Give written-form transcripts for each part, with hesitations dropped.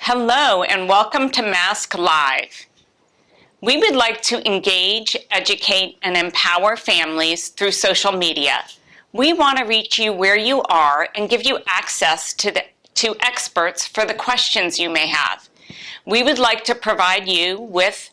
Hello and welcome to Mask Live. We would like to engage, educate, and empower families through social media. We want to reach you where you are and give you access to experts for the questions you may have. We would like to provide you with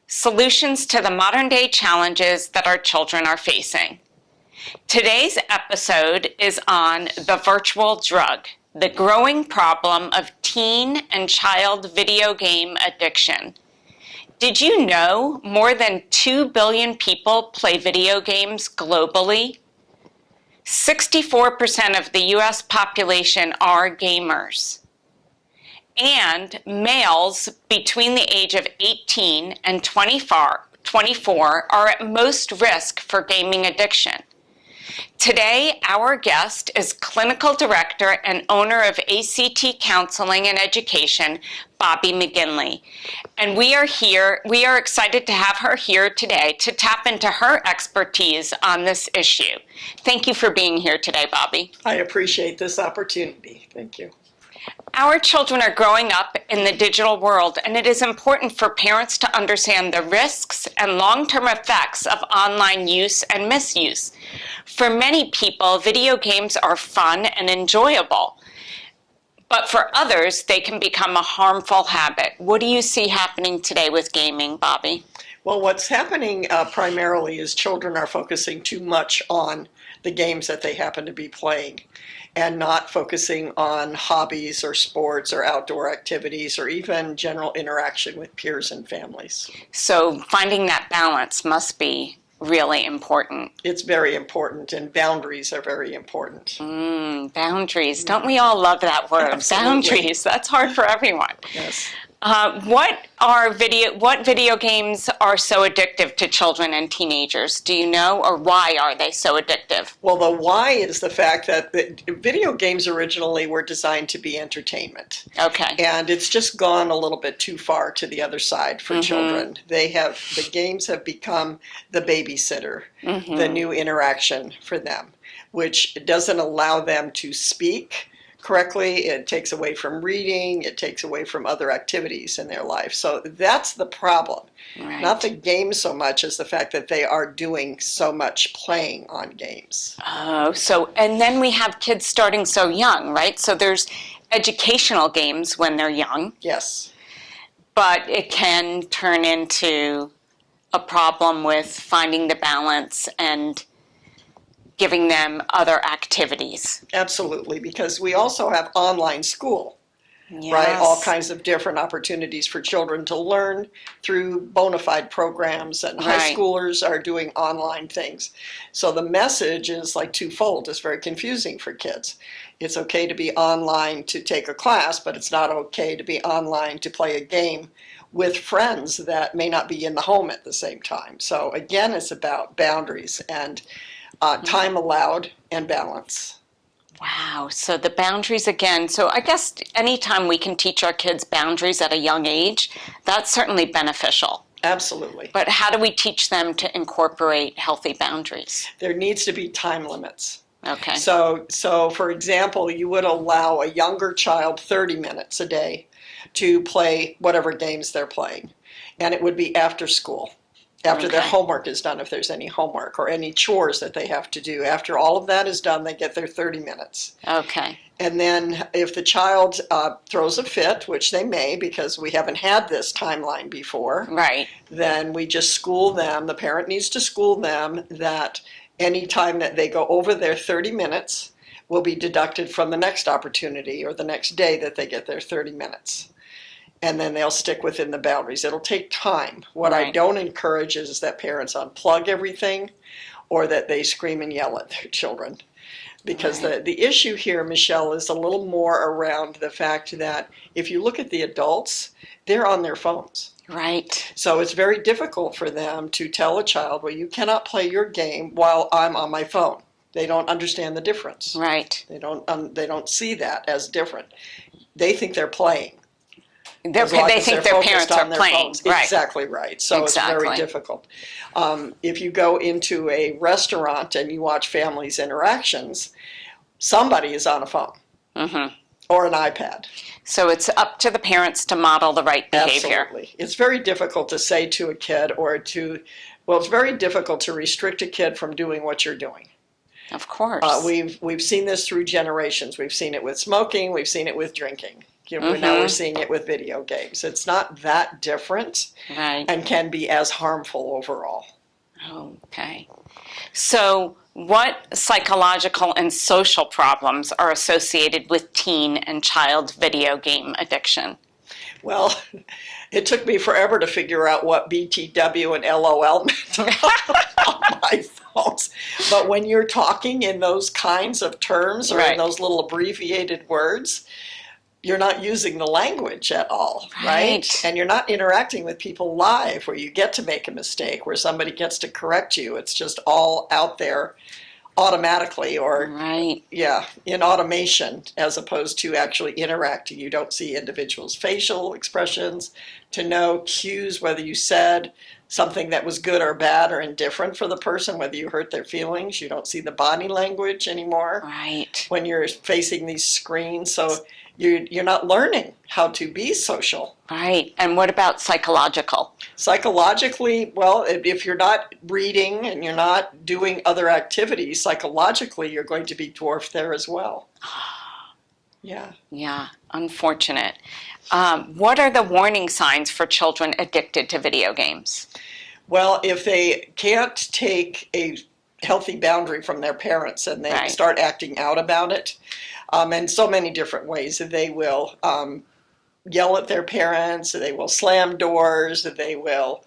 solutions to the modern-day challenges that our children are facing. Today's episode is on the virtual drug, the growing problem of teen and child video game addiction. Did you know more than 2 billion people play video games globally? 64% of the US population are gamers. And males between the age of 18 and 24 are at most risk for gaming addiction. Today, our guest is Clinical Director and owner of ACT Counseling and Education, Bobbe Ginley. And we are excited to have her here today to tap into her expertise on this issue. Thank you for being here today, Bobbe. I appreciate this opportunity. Thank you. Our children are growing up in the digital world, and it is important for parents to understand the risks and long-term effects of online use and misuse. For many people, video games are fun and enjoyable, but for others, they can become a harmful habit. What do you see happening today with gaming, Bobbe? Well, what's happening primarily is children are focusing too much on the games that they happen to be playing and not focusing on hobbies or sports or outdoor activities or even general interaction with peers and families. So finding that balance must be really important. It's very important, and boundaries are very important. Boundaries. Don't we all love that word? Absolutely. Boundaries. That's hard for everyone. Yes. What video games are so addictive to children and teenagers? Do you know, or why are they so addictive? Well, the why is the fact that the video games originally were designed to be entertainment. Okay. And it's just gone a little bit too far to the other side for children. The games have become the babysitter, the new interaction for them, which doesn't allow them to speak correctly. It takes away from reading. It takes away from other activities in their life. So that's the problem. Right. Not the game so much as the fact that they are doing so much playing on games. Oh, and then we have kids starting so young, right? So there's educational games when they're young. Yes. But it can turn into a problem with finding the balance and giving them other activities. Absolutely, because we also have online school, Yes. right? All kinds of different opportunities for children to learn through bona fide programs, and high Right. schoolers are doing online things. So the message is like twofold. It's very confusing for kids. It's okay to be online to take a class, but it's not okay to be online to play a game with friends that may not be in the home at the same time. So again, it's about boundaries and time allowed and balance. Wow. So the boundaries again. So I guess anytime we can teach our kids boundaries at a young age, that's certainly beneficial. Absolutely. But how do we teach them to incorporate healthy boundaries? There needs to be time limits. Okay. So for example, you would allow a younger child 30 minutes a day to play whatever games they're playing. And it would be after school. After their homework is done, if there's any homework or any chores that they have to do. After all of that is done, they get their 30 minutes. Okay. And then if the child throws a fit, which they may because we haven't had this timeline before, Right. then we just school them. The parent needs to school them that any time that they go over their 30 minutes will be deducted from the next opportunity or the next day that they get their 30 minutes. And then they'll stick within the boundaries. It'll take time. What I Right. don't encourage is that parents unplug everything or that they scream and yell at their children. Because Right. the issue here, Michelle, is a little more around the fact that if you look at the adults, they're on their phones. Right. So it's very difficult for them to tell a child, well, you cannot play your game while I'm on my phone. They don't understand the difference. Right. They don't see that as different. They think they're playing. They They think their parents are playing. Right. Exactly right. So Exactly. It's very difficult. If you go into a restaurant and you watch families' interactions, somebody is on a phone. Or an iPad. So it's up to the parents to model the right behavior. Absolutely. It's very difficult to say to a kid it's very difficult to restrict a kid from doing what you're doing. Of course. We've seen this through generations. We've seen it with smoking. We've seen it with drinking. Now we're seeing it with video games. It's not that different, right. And can be as harmful overall. Okay. So what psychological and social problems are associated with teen and child video game addiction? Well, it took me forever to figure out what BTW and LOL meant on my phones. But when you're talking in those kinds of terms or right. in those little abbreviated words, you're not using the language at all, right? And you're not interacting with people live where you get to make a mistake, where somebody gets to correct you. It's just all out there automatically or right. In automation as opposed to actually interacting. You don't see individuals' facial expressions to know cues, whether you said something that was good or bad or indifferent for the person, whether you hurt their feelings. You don't see the body language anymore right. when you're facing these screens. So you're not learning how to be social. Right. And what about psychological? Psychologically, well, if you're not reading and you're not doing other activities, psychologically, you're going to be dwarfed there as well. Yeah. Yeah, unfortunate. What are the warning signs for children addicted to video games? Well, if they can't take a healthy boundary from their parents and they right. start acting out about it, in so many different ways, they will yell at their parents, they will slam doors, they will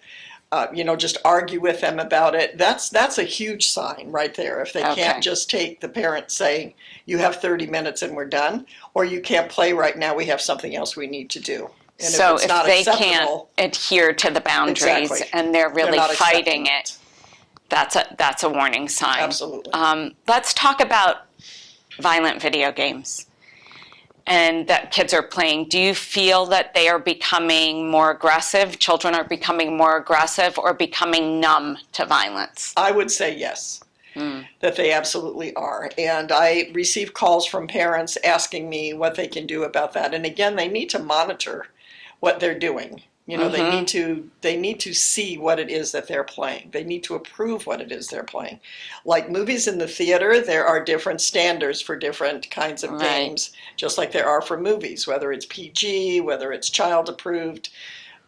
just argue with them about it. That's a huge sign right there. If they can't just take the parent saying, you have 30 minutes and we're done, or you can't play right now, we have something else we need to do. And so if they can't adhere to the boundaries and they're really fighting it, that's a warning sign. Absolutely. Let's talk about violent video games and that kids are playing. Do you feel that they are becoming more aggressive? Children are becoming more aggressive or becoming numb to violence? I would say yes, that they absolutely are. And I receive calls from parents asking me what they can do about that. And again, they need to monitor what they're doing. They need to see what it is that they're playing. They need to approve what it is they're playing. Like movies in the theater, there are different standards for different kinds of games, just like there are for movies, whether it's PG, whether it's child approved,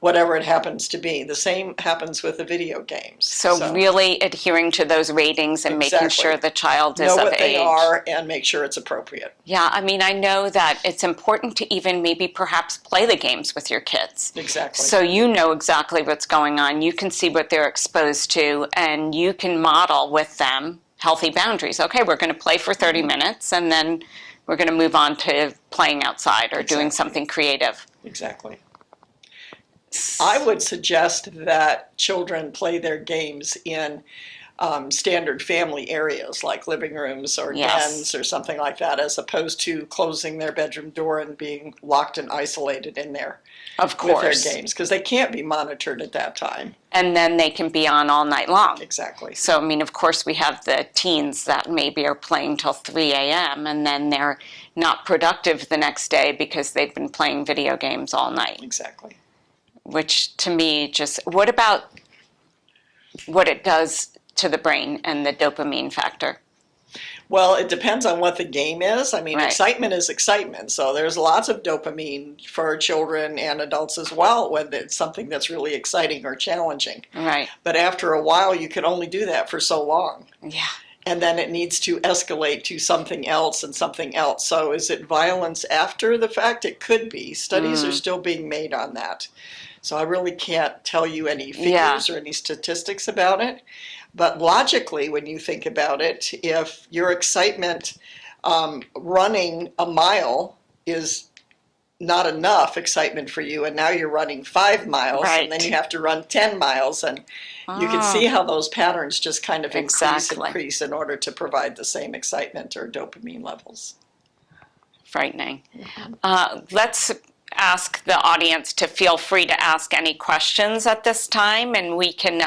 whatever it happens to be. The same happens with the video games. So really adhering to those ratings and making sure the child is of age. Know what they are and make sure it's appropriate. Yeah, I mean, I know that it's important to even maybe perhaps play the games with your kids. Exactly. So you know exactly what's going on. You can see what they're exposed to and you can model with them healthy boundaries. Okay, we're going to play for 30 minutes and then we're going to move on to playing outside or doing something creative. Exactly. I would suggest that children play their games in standard family areas like living rooms or dens or something like that, as opposed to closing their bedroom door and being locked and isolated in there with their games, because they can't be monitored at that time. And then they can be on all night long. Exactly. So, I mean, of course, we have the teens that maybe are playing till 3 a.m. and then they're not productive the next day because they've been playing video games all night. Exactly. Which to me what about what it does to the brain and the dopamine factor? Well, it depends on what the game is. I mean, excitement is excitement. So there's lots of dopamine for children and adults as well when it's something that's really exciting or challenging. Right. But after a while, you can only do that for so long. Yeah. And then it needs to escalate to something else and something else. So is it violence after the fact? It could be. Studies are still being made on that. So I really can't tell you any figures or any statistics about it. But logically, when you think about it, if your excitement running a mile is not enough excitement for you, and now you're running 5 miles, and then you have to run 10 miles, and you can see how those patterns just kind of increase in order to provide the same excitement or dopamine levels. Frightening. Let's ask the audience to feel free to ask any questions at this time, and we can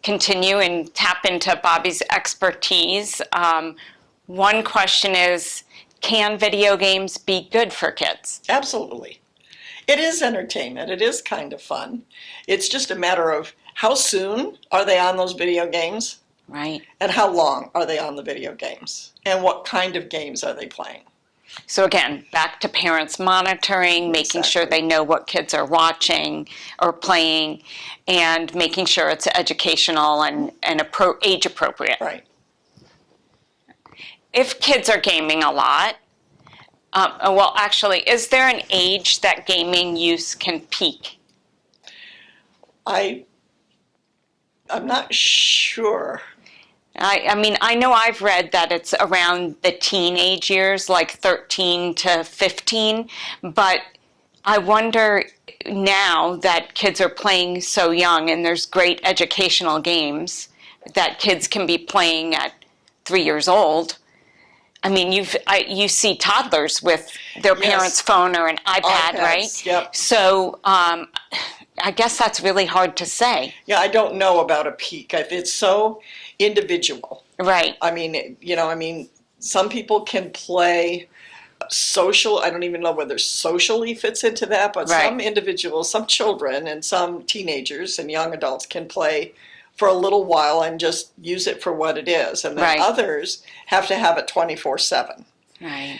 continue and tap into Bobbe's expertise. One question is, can video games be good for kids? Absolutely. It is entertainment. It is kind of fun. It's just a matter of how soon are they on those video games, Right. and how long are they on the video games, and what kind of games are they playing. So again, back to parents monitoring, making sure Exactly. they know what kids are watching or playing, and making sure it's educational and age appropriate. Right. If kids are gaming a lot, well, actually, is there an age that gaming use can peak? I'm not sure. I mean, I know I've read that it's around the teenage years, like 13 to 15, but I wonder now that kids are playing so young and there's great educational games that kids can be playing at 3 years old. I mean, you see toddlers with their Yes. parents' phone or an iPad, iPads, right? yep. So I guess that's really hard to say. Yeah, I don't know about a peak. It's so individual. Right. I mean, some people can play social. I don't even know whether socially fits into that, but Right. some individuals, some children, and some teenagers and young adults can play for a little while and just use it for what it is. And then Right. others have to have it 24/7. Right.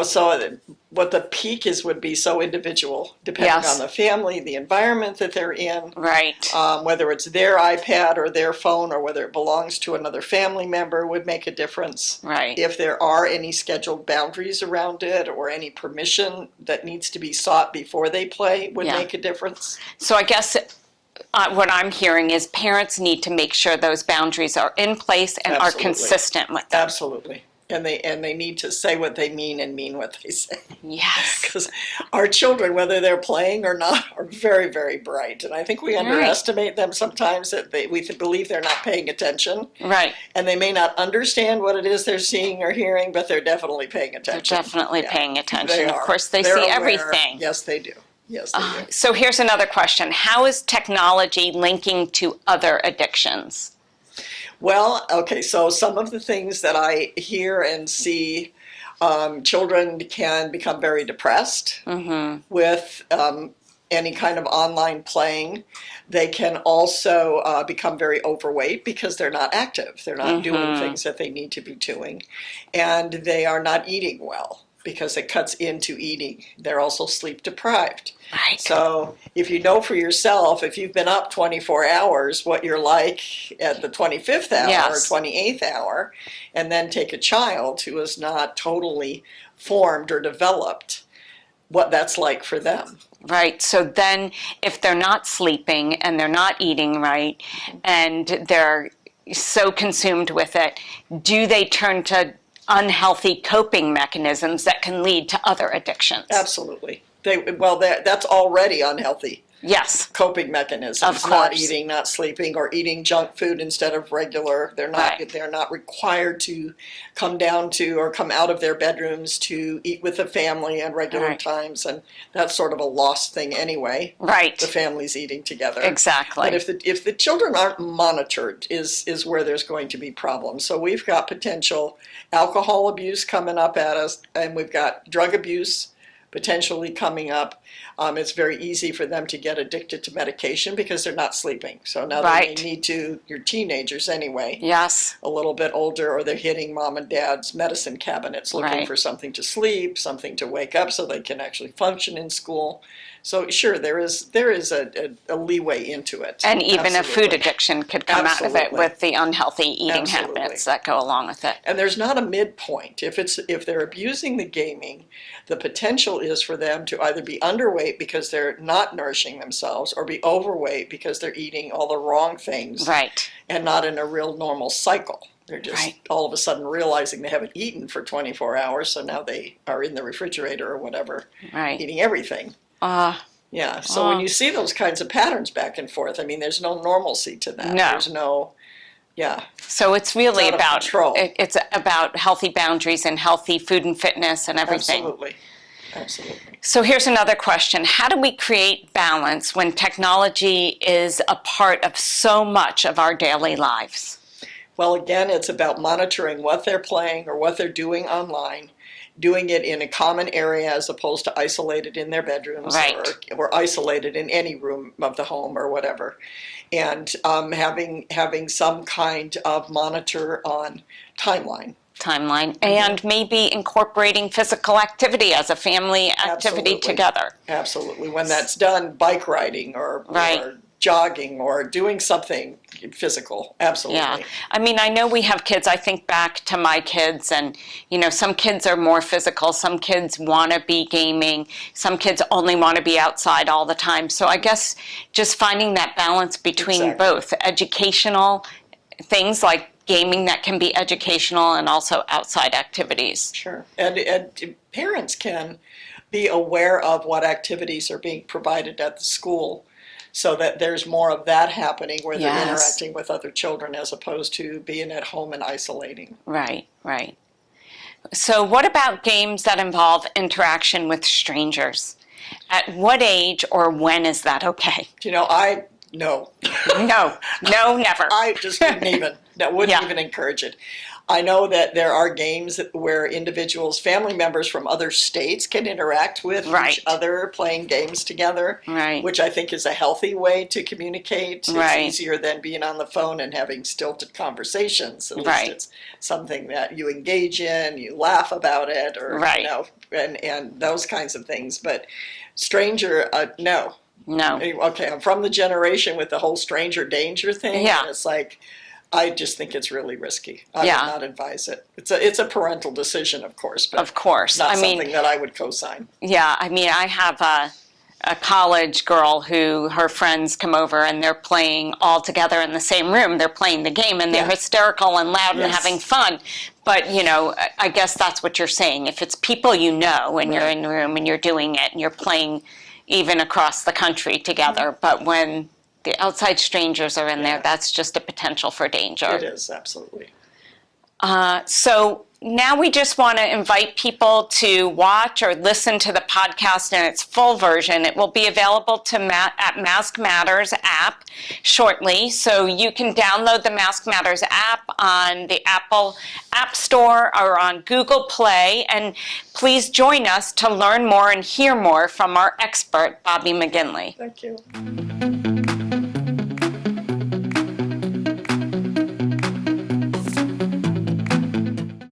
So what the peak is would be so individual, depending Yes. on the family, the environment that they're in, Right. whether it's their iPad or their phone or whether it belongs to another family member would make a difference. Right. If there are any scheduled boundaries around it or any permission that needs to be sought before they play would Yeah. make a difference. So I guess what I'm hearing is parents need to make sure those boundaries are in place and are Absolutely. consistent with them. Absolutely. And they need to say what they mean and mean what they say. Yes. Because our children, whether they're playing or not, are very, very bright. And I think we underestimate them sometimes, that we believe they're not paying attention. Right. And they may not understand what it is they're seeing or hearing, but they're definitely paying attention. They're definitely Yeah, paying attention. They Of are. course, they They're see aware. everything. Yes, they do. Yes, they do. So here's another question. How is technology linking to other addictions? Well, okay, so some of the things that I hear and see, children can become very depressed with any kind of online playing. They can also become very overweight because they're not active. They're not doing things that they need to be doing. And they are not eating well because it cuts into eating. They're also sleep deprived. Right. So if you know for yourself, if you've been up 24 hours, what you're like at the 25th hour Yes. or 28th hour, and then take a child who is not totally formed or developed, what that's like for them. Right. So then if they're not sleeping and they're not eating right and they're so consumed with it, do they turn to unhealthy coping mechanisms that can lead to other addictions? Absolutely. That's already unhealthy. Yes. Coping mechanisms. Of Not course. eating, not sleeping, or eating junk food instead of regular. They're not. Right. They're not required to come down to or come out of their bedrooms to eat with the family at regular Right. times, and that's sort of a lost thing anyway. Right. The families eating together. Exactly. But if the children aren't monitored, is where there's going to be problems. So we've got potential alcohol abuse coming up at us, and we've got drug abuse potentially coming up. It's very easy for them to get addicted to medication because they're not sleeping. So now Right. they may need to, you're teenagers anyway, Yes. a little bit older, or they're hitting mom and dad's medicine cabinets looking Right. for something to sleep, something to wake up so they can actually function in school. So sure, there is a leeway into it. And even a food Absolutely. addiction could come out of it Absolutely. with the unhealthy eating Absolutely. habits that go along with it. And there's not a midpoint. If they're abusing the gaming, the potential is for them to either be underweight because they're not nourishing themselves, or be overweight because they're eating all the wrong things Right. and not in a real normal cycle. They're just Right. all of a sudden realizing they haven't eaten for 24 hours, so now they are in the refrigerator or whatever, Right. eating everything. Uh, Yeah, so when you see those kinds of patterns back and forth, I mean, there's no normalcy to that. No. There's no, yeah. so it's really It's out of about control. it's about healthy boundaries and healthy food and fitness and everything. Absolutely. Absolutely. So here's another question. How do we create balance when technology is a part of so much of our daily lives? Well, again, it's about monitoring what they're playing or what they're doing online, doing it in a common area as opposed to isolated in their bedrooms, Right. or isolated in any room of the home or whatever. And having some kind of monitor on timeline. And maybe incorporating physical activity as a family activity Absolutely. together. Absolutely. When that's done, bike riding or jogging or doing something physical. Absolutely. Yeah. I mean, I know we have kids. I think back to my kids, and, you know, some kids are more physical. Some kids want to be gaming. Some kids only want to be outside all the time. So I guess just finding that balance between both educational things like gaming that can be educational and also outside activities. Sure. And parents can be aware of what activities are being provided at the school, so that there's more of that happening where they're interacting with other children as opposed to being at home and isolating. Right, right. So what about games that involve interaction with strangers? At what age or when is that okay? You know, no. No, never. I just wouldn't even encourage it. I know that there are games where individuals, family members from other states can interact with each other playing games together, which I think is a healthy way to communicate. It's easier than being on the phone and having stilted conversations. At least it's something that you engage in, you laugh about it, or you know, and those kinds of things. But stranger, no. No. Okay, I'm from the generation with the whole stranger danger thing. Yeah. And it's like, I just think it's really risky. I would not advise it. It's a parental decision, of course, but of course. Not something that I would co-sign. Yeah, I mean, I have a college girl who her friends come over and they're playing all together in the same room. They're playing the game and they're hysterical and loud and having fun. But, you know, I guess that's what you're saying. If it's people you know and you're in the room and you're doing it and you're playing even across the country together, but when the outside strangers are in there, that's just a potential for danger. It is, absolutely. So now we just want to invite people to watch or listen to the podcast in its full version. It will be available at Mask Matters app shortly. So you can download the Mask Matters app on the Apple App Store or on Google Play. And please join us to learn more and hear more from our expert, Bobbe McGinley. Thank you.